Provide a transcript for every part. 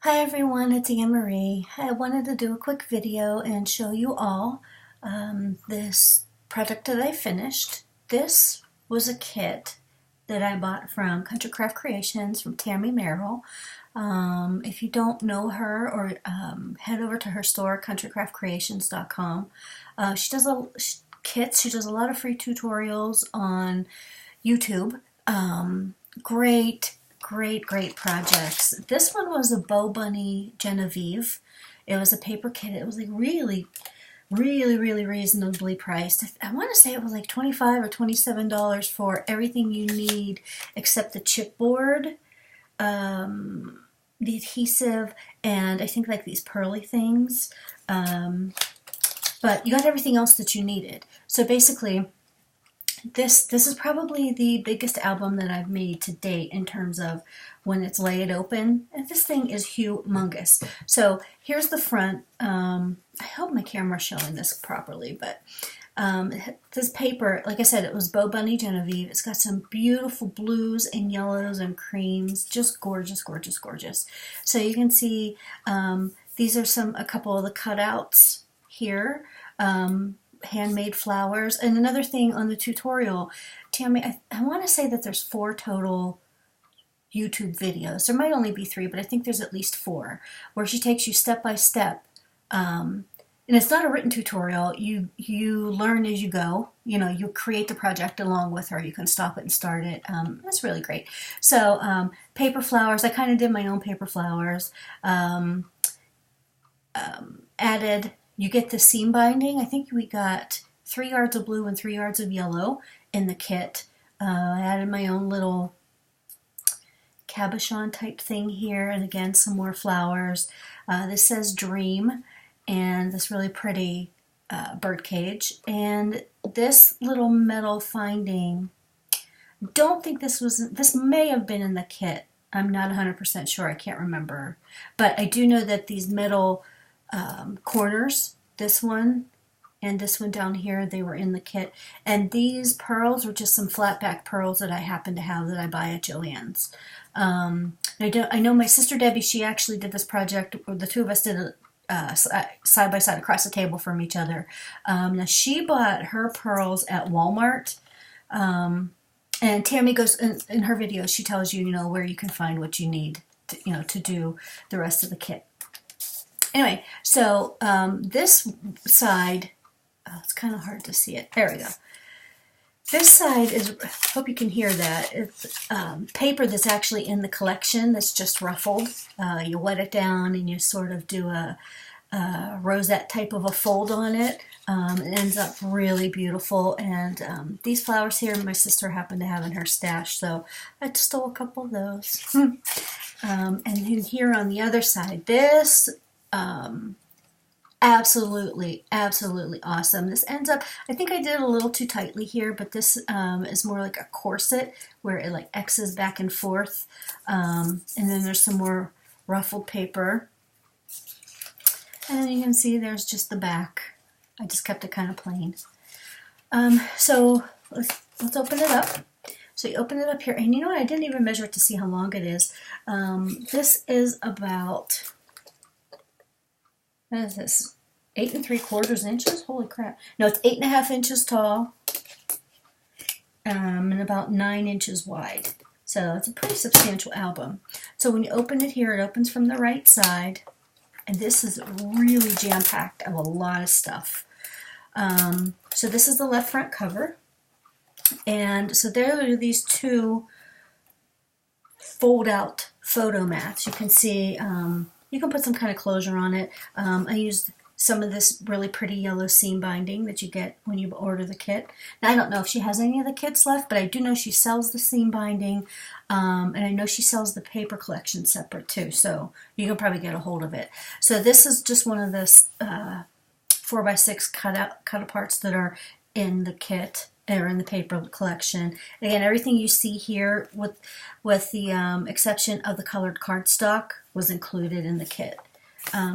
Hi everyone, it's Anne Marie. I wanted to do a quick video and show you all this project that I finished. This was a kit that I bought from Country Craft Creations from Tammy Merrill. If you don't know her, or head over to her store, countrycraftcreations.com. She does kits. She does a lot of free tutorials on YouTube. Great projects. This one was a BoBunny Genevive. It was a paper kit. It was like really reasonably priced. I want to say it was like $25 or $27 for everything you need except the chipboard, the adhesive, and I think like these pearly things. But you got everything else that you needed. So basically, this is probably the biggest album that I've made to date in terms of when it's laid open. And this thing is humongous. So here's the front. I hope my camera's showing this properly, but this paper, like I said, it was BoBunny Genevieve. It's got some beautiful blues and yellows and creams. Just gorgeous. So you can see these are a couple of the cutouts here. Handmade flowers. And another thing on the tutorial, Tammy, I want to say that there's 4 total YouTube videos. There might only be 3, but I think there's at least 4, where she takes you step by step. And it's not a written tutorial. You learn as you go. You know, you create the project along with her. You can stop it and start it. That's really great. So paper flowers. I kind of did my own paper flowers. Added. You get the seam binding. I think we got 3 yards of blue and 3 yards of yellow in the kit. I added my own little cabochon type thing here, and again some more flowers. This says Dream, and this really pretty bird cage. And this little metal finding, don't think this may have been in the kit. I'm not 100% sure. I can't remember. But I do know that these metal corners, this one and this one down here, they were in the kit. And these pearls were just some flat back pearls that I happen to have that I buy at Joann's. I know my sister Debbie, she actually did this project, or the two of us did it side by side across the table from each other. Now she bought her pearls at Walmart. And Tammy goes in her videos, she tells you, where you can find what you need to do the rest of the kit. Anyway, so this side, it's kind of hard to see it. There we go. This side is, hope you can hear that, it's paper that's actually in the collection that's just ruffled. You wet it down and you sort of do a rosette type of a fold on it. It ends up really beautiful. And these flowers here, my sister happened to have in her stash, so I stole a couple of those. And then here on the other side, this absolutely awesome. This ends up, I think I did it a little too tightly here, but this is more like a corset where it like X's back and forth. And then there's some more ruffled paper. And then you can see there's just the back. I just kept it kind of plain. So let's open it up. So you open it up here, and you know what? I didn't even measure it to see how long it is. This is about, what is this? 8 3/4 inches? Holy crap. No, it's 8.5 inches tall, and about 9 inches wide. So it's a pretty substantial album. So when you open it here, it opens from the right side, and this is really jam-packed of a lot of stuff. So this is the left front cover. And so there are these 2 fold-out photo mats. You can see, you can put some kind of closure on it. I used some of this really pretty yellow seam binding that you get when you order the kit. Now, I don't know if she has any of the kits left, but I do know she sells the seam binding, and I know she sells the paper collection separate too, so you can probably get a hold of it. So this is just one of the 4x6 cut aparts that are in the kit, or in the paper collection. Again, everything you see here, with the exception of the colored cardstock, was included in the kit.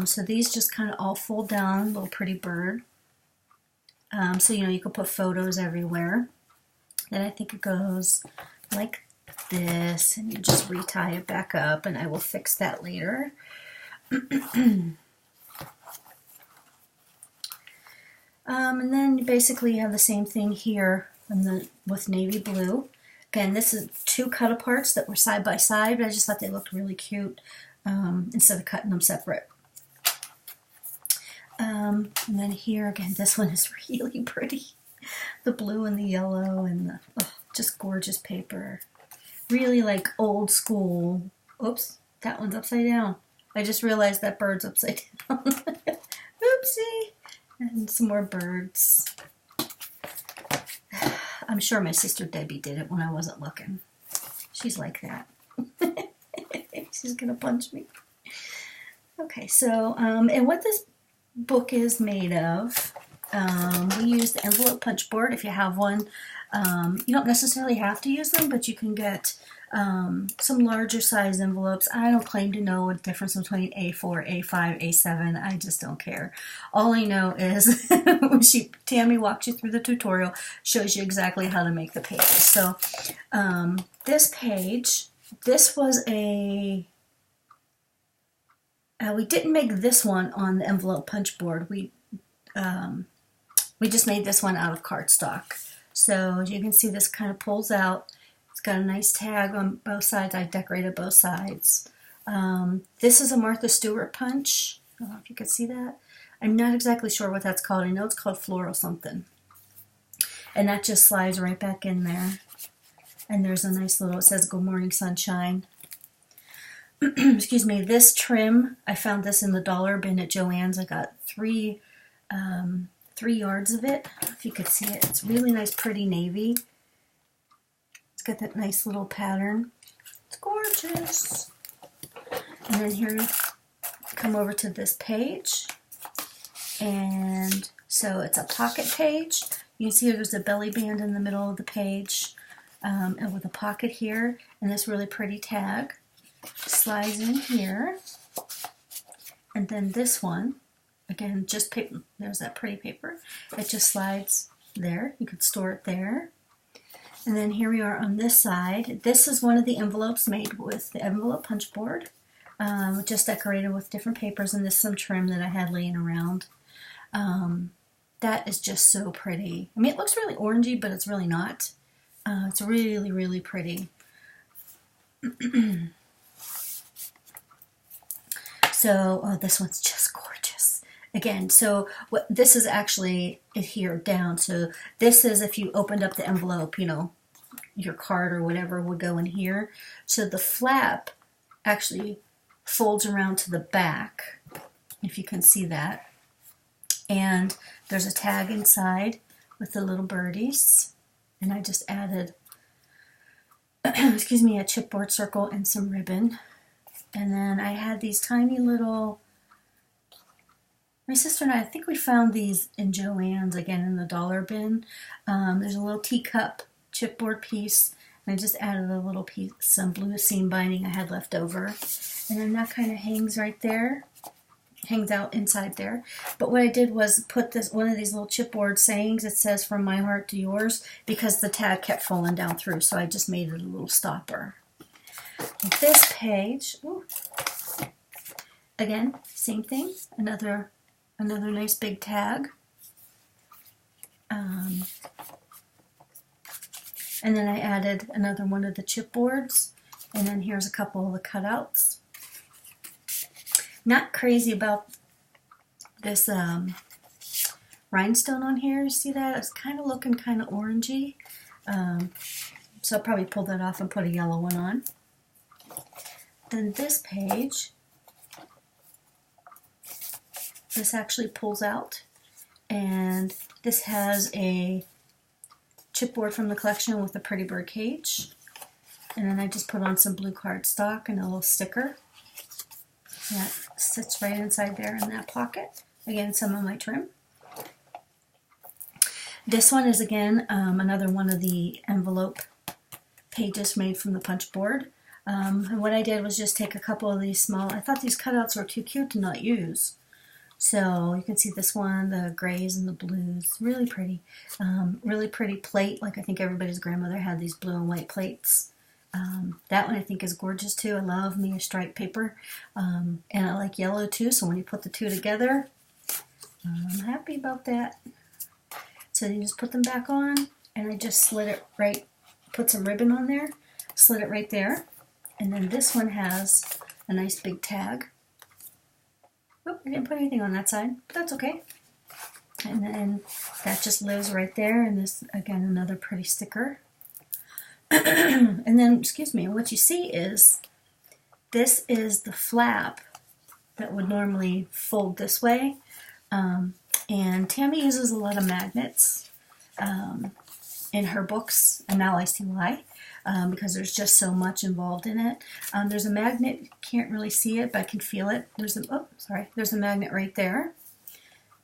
So these just kind of all fold down, little pretty bird. So you can put photos everywhere. Then I think it goes like this, and you just retie it back up, and I will fix that later. And then basically you have the same thing here with navy blue. Again, this is 2 cut-aparts that were side by side, but I just thought they looked really cute instead of cutting them separate. And then here, again, this one is really pretty. The blue and the yellow and the just gorgeous paper. Really like old school. Oops, that one's upside down. I just realized that bird's upside down. Oopsie. And some more birds. I'm sure my sister Debbie did it when I wasn't looking. She's like that. She's gonna punch me. Okay, so, and what this book is made of, we use the envelope punch board if you have one. You don't necessarily have to use them, but you can get some larger size envelopes. I don't claim to know what the difference between A4, A5, A7. I just don't care. All I know is when Tammy walks you through the tutorial, shows you exactly how to make the pages. So this page, this was a, we didn't make this one on the envelope punch board. We just made this one out of cardstock. So as you can see, this kind of pulls out. It's got a nice tag on both sides. I decorated both sides. This is a Martha Stewart punch. I don't know if you can see that. I'm not exactly sure what that's called. I know it's called floral something. And that just slides right back in there. And there's a nice little, it says Good Morning Sunshine. Excuse me, this trim, I found this in the dollar bin at Joann's. I got 3 yards of it, if you could see it. It's really nice, pretty navy. It's got that nice little pattern. It's gorgeous. And then here, come over to this page. And so it's a pocket page. You can see there's a belly band in the middle of the page, and with a pocket here, and this really pretty tag. Slides in here. And then this one, again, just paper. There's that pretty paper. It just slides there. You could store it there. And then here we are on this side. This is one of the envelopes made with the envelope punch board, just decorated with different papers, and this is some trim that I had laying around. That is just so pretty. I mean, it looks really orangey, but it's really not. It's really, really pretty. So this one's just gorgeous. Again, so what this is actually adhered down. So this is if you opened up the envelope, you know, your card or whatever would go in here. So the flap actually folds around to the back, if you can see that. And there's a tag inside with the little birdies. And I just added, excuse me, a chipboard circle and some ribbon. And then I had these tiny little, my sister and I think we found these in Joann's, again in the dollar bin. There's a little teacup chipboard piece, and I just added a little piece, some blue seam binding I had left over. And then that kind of hangs right there, hangs out inside there. But what I did was put this, one of these little chipboard sayings. It says from my heart to yours, because the tag kept falling down through, so I just made it a little stopper. This page, ooh, again, same thing, another nice big tag. And then I added another one of the chipboards, and then here's a couple of the cutouts. Not crazy about this rhinestone on here. You see that? It's kind of looking kind of orangey. So I'll probably pull that off and put a yellow one on. Then this page, this actually pulls out, and this has a chipboard from the collection with a pretty bird cage. And then I just put on some blue cardstock and a little sticker. That sits right inside there in that pocket. Again, some of my trim. This one is, again, another one of the envelope pages made from the punch board. And what I did was just take a couple of these small, I thought these cutouts were too cute to not use. So you can see this one, the grays and the blues, really pretty. Really pretty plate, like I think everybody's grandmother had these blue and white plates. That one I think is gorgeous too. I love me a striped paper, and I like yellow too, so when you put the two together, I'm happy about that. So you just put them back on, and I just slid it right, put some ribbon on there, slid it right there, and then this one has a nice big tag. Oh, I didn't put anything on that side, but that's okay. And then that just lives right there, and this, again, another pretty sticker. And then, excuse me, what you see is, this is the flap that would normally fold this way. And Tammy uses a lot of magnets in her books, and now I see why, because there's just so much involved in it. There's a magnet, can't really see it, but I can feel it. There's a magnet right there.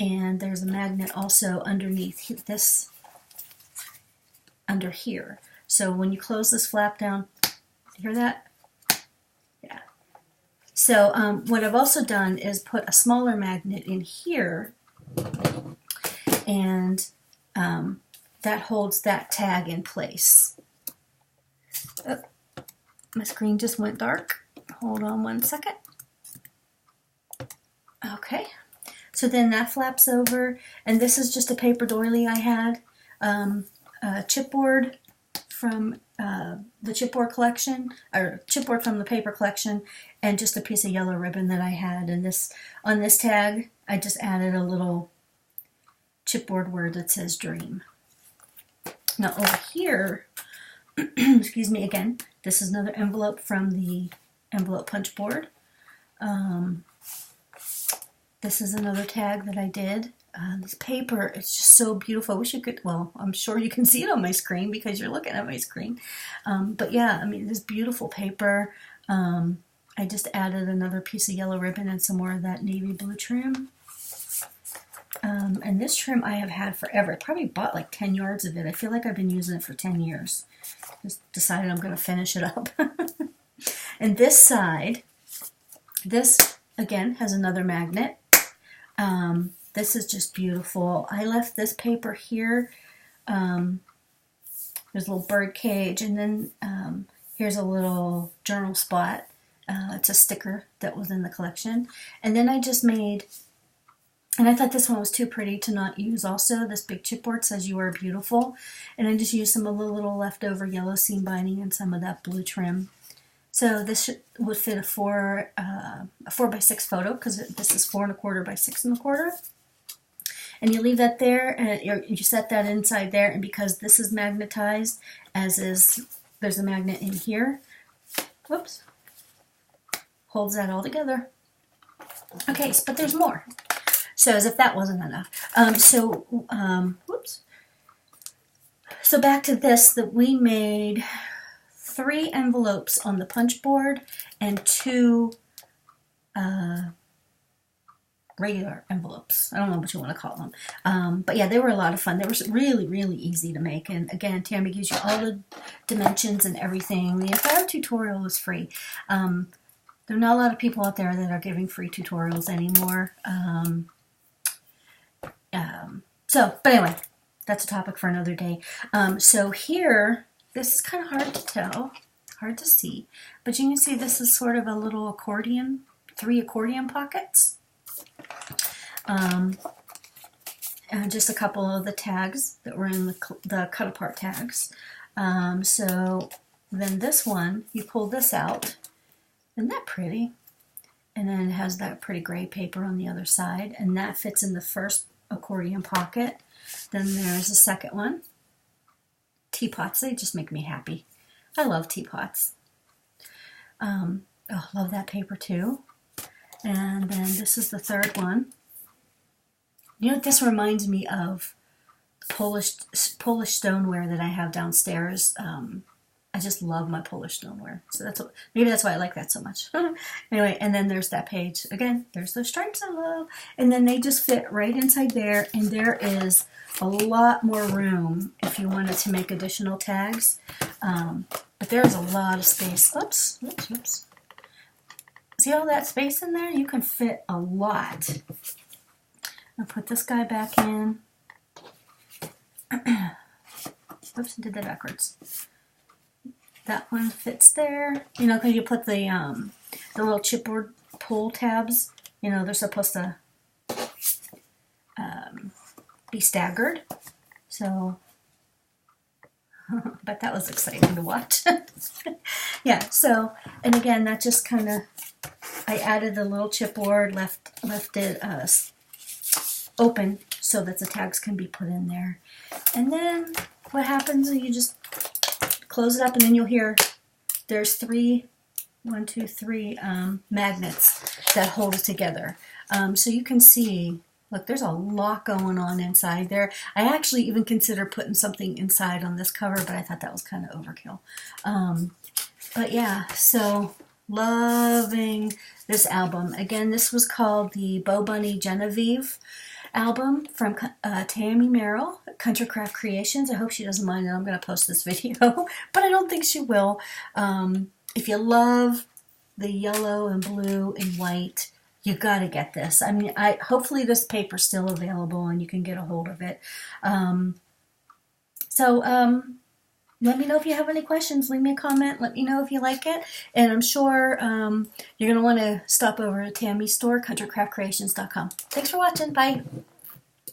And there's a magnet also underneath this, under here. So when you close this flap down, hear that? Yeah. So what I've also done is put a smaller magnet in here, and that holds that tag in place. Oh, my screen just went dark. Hold on one second. Okay. So then that flaps over, and this is just a paper doily I had, a chipboard from the chipboard collection, or chipboard from the paper collection, and just a piece of yellow ribbon that I had. And this, on this tag, I just added a little chipboard word that says dream. Now over here, excuse me again, this is another envelope from the envelope punch board. This is another tag that I did. This paper is just so beautiful. I wish you could, well, I'm sure you can see it on my screen because you're looking at my screen. But yeah, I mean, this beautiful paper. I just added another piece of yellow ribbon and some more of that navy blue trim. And this trim I have had forever. I probably bought like 10 yards of it. I feel like I've been using it for 10 years. Just decided I'm going to finish it up. And this side, this again has another magnet. This is just beautiful. I left this paper here. There's a little bird cage, and then here's a little journal spot. It's a sticker that was in the collection. And then I just made, and I thought this one was too pretty to not use also. This big chipboard says "You are beautiful." And I just used some of the little leftover yellow seam binding and some of that blue trim. So this would fit a 4 by 6 photo, because this is 4 1/4 by 6 1/4. And you leave that there, and you set that inside there. And because this is magnetized, as is, there's a magnet in here. Whoops. Holds that all together. Okay, but there's more. So as if that wasn't enough. Whoops. So back to this, that we made 3 envelopes on the punch board and 2 regular envelopes. I don't know what you want to call them. But yeah, they were a lot of fun. They were really, really easy to make. And again, Tammy gives you all the dimensions and everything. The entire tutorial is free. There are not a lot of people out there that are giving free tutorials anymore. But anyway, that's a topic for another day. So here, this is kind of hard to tell, hard to see, but you can see this is sort of a little accordion, 3 accordion pockets. And just a couple of the tags that were in the cut apart tags. So then this one, you pull this out. Isn't that pretty? And then it has that pretty gray paper on the other side, and that fits in the first accordion pocket. Then there's a second one. Teapots, they just make me happy. I love teapots. Love that paper too. And then this is the third one. You know what this reminds me of? Polish stoneware that I have downstairs. I just love my Polish stoneware. So maybe that's why I like that so much. Anyway, and then there's that page. Again, there's those stripes I love. And then they just fit right inside there. And there is a lot more room if you wanted to make additional tags. But there's a lot of space. Oops. See all that space in there? You can fit a lot. I'll put this guy back in. Oops, I did that backwards. that one fits there. You know, because you put the little chipboard pull tabs, you know, they're supposed to be staggered. So, but that was exciting to watch. Yeah, so, and again, that just kind of, I added the little chipboard, left it open so that the tags can be put in there. And then what happens is you just close it up, and then you'll hear there's three magnets that hold it together. So you can see, look, there's a lot going on inside there. I actually even considered putting something inside on this cover, but I thought that was kind of overkill. But yeah, so loving this album. Again, this was called the BoBunny Genevive album from Tammy Merrill, Country Craft Creations. I hope she doesn't mind that I'm going to post this video, but I don't think she will. If you love the yellow and blue and white, you got to get this. I mean, hopefully this paper's still available and you can get a hold of it. Let me know if you have any questions. Leave me a comment. Let me know if you like it. And I'm sure you're going to want to stop over at Tammy's store, countrycraftcreations.com. Thanks for watching. Bye.